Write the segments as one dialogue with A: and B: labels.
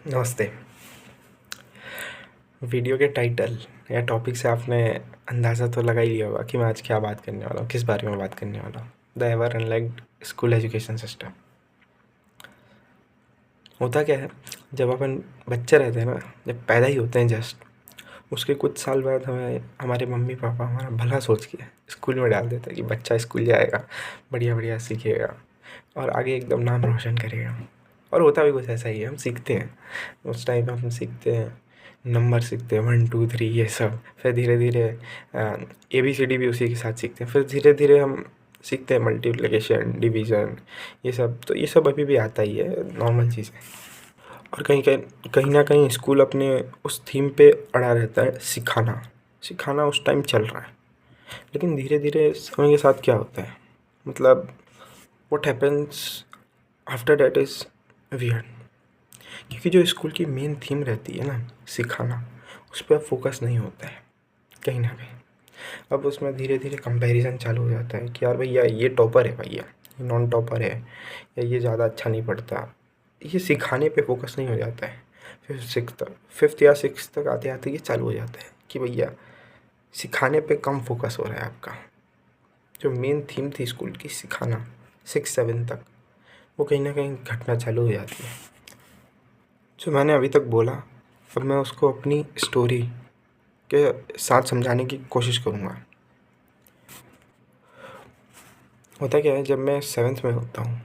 A: नमस्ते। वीडियो के टाइटल या टॉपिक से आपने अंदाज़ा तो लगा ही लिया होगा कि मैं आज क्या बात करने वाला हूँ, किस बारे में बात करने वाला हूँ। The ever unliked school education system. होता क्या है, जब अपन बच्चे रहते हैं ना, जब पैदा ही होते हैं जस्ट, उसके कुछ साल बाद हमें हमारे मम्मी पापा हमारा भला सोच के स्कूल में डाल देते हैं कि बच्चा स्कूल जाएगा, बढ़िया बढ़िया सीखेगा और आगे एकदम नाम रोशन करेगा। और होता भी कुछ ऐसा ही है, हम सीखते हैं। उस टाइम पे हम सीखते हैं, नंबर सीखते हैं 1 2 3 ये सब। फिर धीरे धीरे ABCD भी उसी के साथ सीखते हैं। फिर धीरे धीरे हम सीखते हैं मल्टीप्लिकेशन, डिवीज़न, ये सब। तो ये सब अभी भी आता ही है, नॉर्मल चीज़ है। और कहीं ना कहीं स्कूल अपने उस थीम पे अड़ा रहता है, सिखाना। सिखाना उस टाइम चल रहा है, लेकिन धीरे धीरे समय के साथ क्या होता है, मतलब what happens after that is weird. क्योंकि जो स्कूल की मेन थीम रहती है ना, सिखाना, उस पर फोकस नहीं होता है कहीं ना कहीं। अब उसमें धीरे धीरे कंपैरिजन चालू हो जाता है कि यार भैया ये टॉपर है, भैया ये नॉन टॉपर है, या ये ज़्यादा अच्छा नहीं पढ़ता। ये सिखाने पे फोकस नहीं हो जाता है। फिर फिफ्थ या सिक्स तक आते आते ये चालू हो जाता है कि भैया सिखाने पे कम फोकस हो रहा है आपका। जो मेन थीम थी स्कूल की, सिखाना, 6 7 तक, वो कहीं ना कहीं घटना चालू हो जाती है। जो मैंने अभी तक बोला, अब मैं उसको अपनी स्टोरी के साथ समझाने की कोशिश करूँगा। होता क्या है, जब मैं 7th में होता हूँ,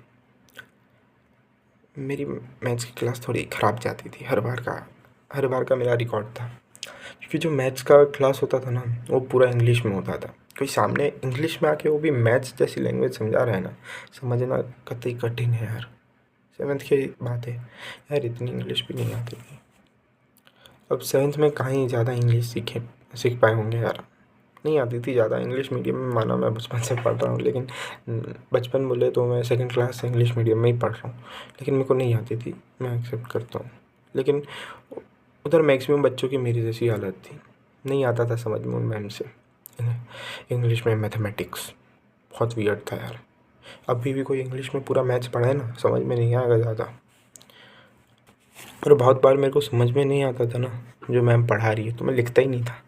A: मेरी मैथ्स की क्लास थोड़ी ख़राब जाती थी। हर बार का मेरा रिकॉर्ड था, क्योंकि जो मैथ्स का क्लास होता था ना, वो पूरा इंग्लिश में होता था। कोई सामने इंग्लिश में आके वो भी मैथ्स जैसी लैंग्वेज समझा रहा है ना, समझना कतई कठिन है यार। 7th की बात है यार, इतनी इंग्लिश भी नहीं आती थी। अब 7th में कहाँ ही ज़्यादा इंग्लिश सीख पाए होंगे यार। नहीं आती थी ज़्यादा इंग्लिश मीडियम में, माना मैं बचपन से पढ़ रहा हूँ, लेकिन बचपन बोले तो मैं 2nd क्लास से इंग्लिश मीडियम में ही पढ़ रहा हूँ, लेकिन मेरे को नहीं आती थी, मैं एक्सेप्ट करता हूँ। लेकिन उधर मैक्सिमम बच्चों की मेरी जैसी हालत थी, नहीं आता था समझ में उन मैम से। इंग्लिश में मैथमेटिक्स बहुत वियर्ड था यार। अभी भी कोई इंग्लिश में पूरा मैथ्स पढ़ाए ना, समझ में नहीं आएगा ज़्यादा। और बहुत बार मेरे को समझ में नहीं आता था ना जो मैम पढ़ा रही है, तो मैं लिखता ही नहीं था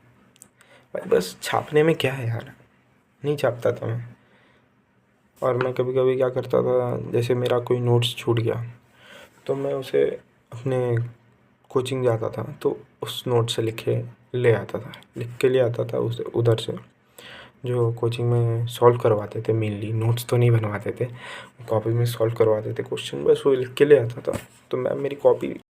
A: भाई, बस छापने में क्या है यार, नहीं छापता था मैं। और मैं कभी कभी क्या करता था, जैसे मेरा कोई नोट्स छूट गया तो मैं उसे अपने कोचिंग जाता था, तो उस नोट से लिख के ले आता था उसे उधर से। जो कोचिंग में सॉल्व करवाते थे, मेनली नोट्स तो नहीं बनवाते थे, कॉपी में सॉल्व करवाते थे क्वेश्चन, बस वो लिख के ले आता था। तो मैम मेरी कॉपी